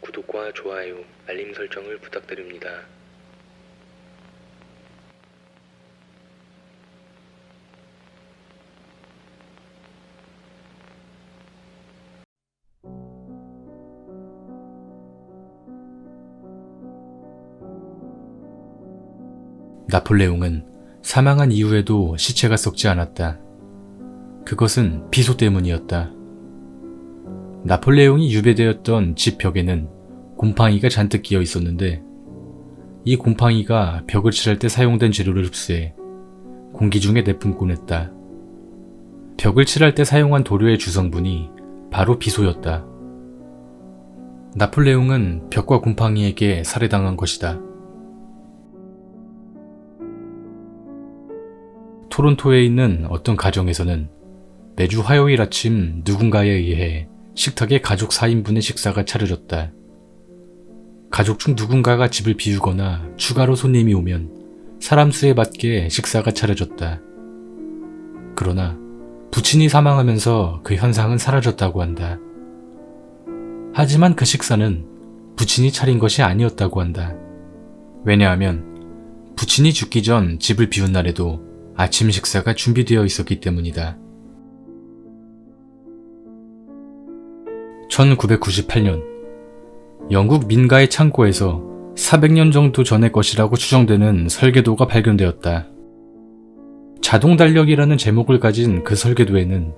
구독과 좋아요, 알림 설정을 부탁드립니다. 나폴레옹은 사망한 이후에도 시체가 썩지 않았다. 그것은 비소 때문이었다. 나폴레옹이 유배되었던 집 벽에는 곰팡이가 잔뜩 끼어 있었는데 이 곰팡이가 벽을 칠할 때 사용된 재료를 흡수해 공기 중에 내뿜곤 했다. 벽을 칠할 때 사용한 도료의 주성분이 바로 비소였다. 나폴레옹은 벽과 곰팡이에게 살해당한 것이다. 토론토에 있는 어떤 가정에서는 매주 화요일 아침 누군가에 의해 식탁에 가족 4인분의 식사가 차려졌다. 가족 중 누군가가 집을 비우거나 추가로 손님이 오면 사람 수에 맞게 식사가 차려졌다. 그러나 부친이 사망하면서 그 현상은 사라졌다고 한다. 하지만 그 식사는 부친이 차린 것이 아니었다고 한다. 왜냐하면 부친이 죽기 전 집을 비운 날에도 아침 식사가 준비되어 있었기 때문이다. 1998년 영국 민가의 창고에서 400년 정도 전의 것이라고 추정되는 설계도가 발견되었다. 자동 달력이라는 제목을 가진 그 설계도에는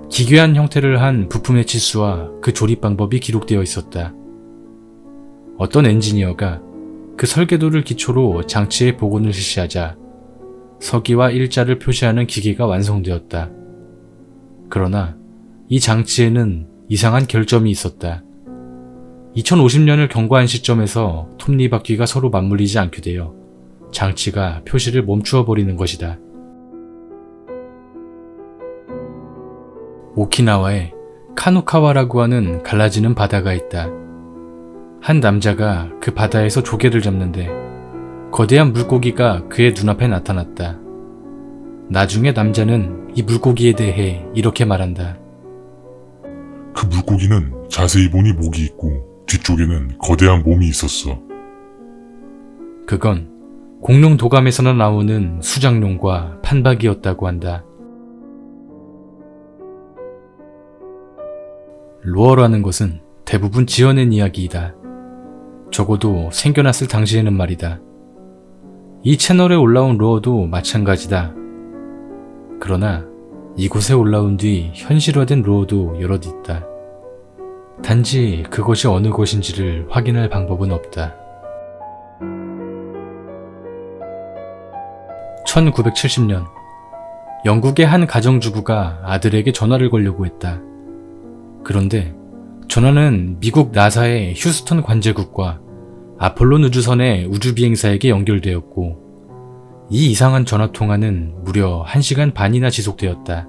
기괴한 형태를 한 부품의 치수와 그 조립 방법이 기록되어 있었다. 어떤 엔지니어가 그 설계도를 기초로 장치의 복원을 실시하자 서기와 일자를 표시하는 기계가 완성되었다. 그러나 이 장치에는 이상한 결점이 있었다. 2050년을 경과한 시점에서 톱니바퀴가 서로 맞물리지 않게 되어 장치가 표시를 멈추어 버리는 것이다. 오키나와에 카누카와라고 하는 갈라지는 바다가 있다. 한 남자가 그 바다에서 조개를 잡는데 거대한 물고기가 그의 눈앞에 나타났다. 나중에 남자는 이 물고기에 대해 이렇게 말한다. 그 물고기는 자세히 보니 목이 있고 뒤쪽에는 거대한 몸이 있었어. 그건 공룡 도감에서나 나오는 수장룡과 판박이었다고 한다. 로어라는 것은 대부분 지어낸 이야기이다. 적어도 생겨났을 당시에는 말이다. 이 채널에 올라온 로어도 마찬가지다. 그러나 이곳에 올라온 뒤 현실화된 로어도 여럿 있다. 단지 그것이 어느 것인지를 확인할 방법은 없다. 1970년 영국의 한 가정주부가 아들에게 전화를 걸려고 했다. 그런데 전화는 미국 나사의 휴스턴 관제국과 아폴론 우주선의 우주비행사에게 연결되었고 이 이상한 전화통화는 무려 1시간 반이나 지속되었다.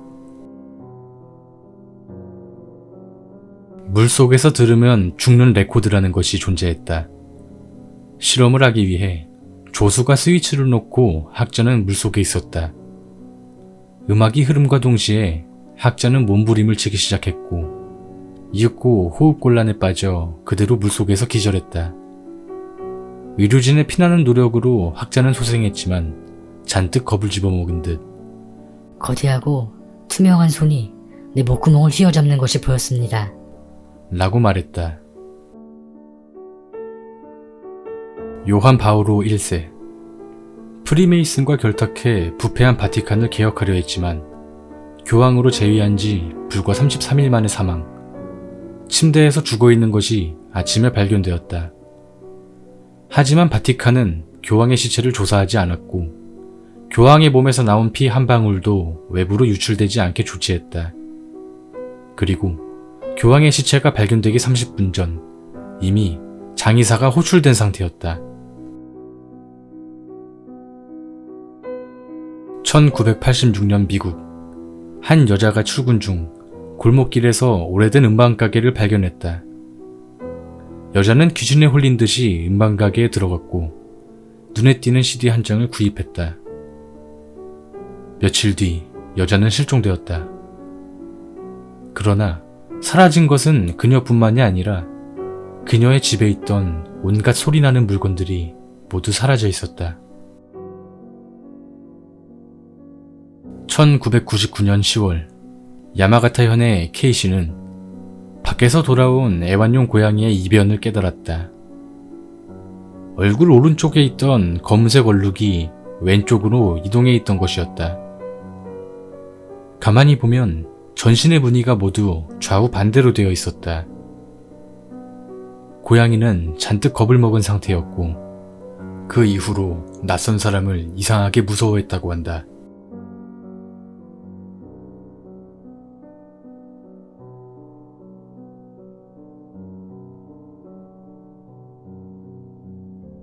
물속에서 들으면 죽는 레코드라는 것이 존재했다. 실험을 하기 위해 조수가 스위치를 놓고 학자는 물속에 있었다. 음악이 흐름과 동시에 학자는 몸부림을 치기 시작했고 이윽고 호흡곤란에 빠져 그대로 물속에서 기절했다. 의료진의 피나는 노력으로 학자는 소생했지만 잔뜩 겁을 집어먹은 듯 거대하고 투명한 손이 내 목구멍을 휘어잡는 것이 보였습니다. 라고 말했다. 요한 바오로 1세 프리메이슨과 결탁해 부패한 바티칸을 개혁하려 했지만 교황으로 재위한 지 불과 33일 만에 사망. 침대에서 죽어있는 것이 아침에 발견되었다. 하지만 바티칸은 교황의 시체를 조사하지 않았고 교황의 몸에서 나온 피 한 방울도 외부로 유출되지 않게 조치했다. 그리고 교황의 시체가 발견되기 30분 전 이미 장의사가 호출된 상태였다. 1986년 미국 한 여자가 출근 중 골목길에서 오래된 음반가게를 발견했다. 여자는 귀신에 홀린 듯이 음반가게에 들어갔고 눈에 띄는 CD 한 장을 구입했다. 며칠 뒤 여자는 실종되었다. 그러나 사라진 것은 그녀뿐만이 아니라 그녀의 집에 있던 온갖 소리나는 물건들이 모두 사라져 있었다. 1999년 10월, 야마가타 현의 케이시는 밖에서 돌아온 애완용 고양이의 이변을 깨달았다. 얼굴 오른쪽에 있던 검은색 얼룩이 왼쪽으로 이동해 있던 것이었다. 가만히 보면 전신의 무늬가 모두 좌우 반대로 되어 있었다. 고양이는 잔뜩 겁을 먹은 상태였고 그 이후로 낯선 사람을 이상하게 무서워했다고 한다.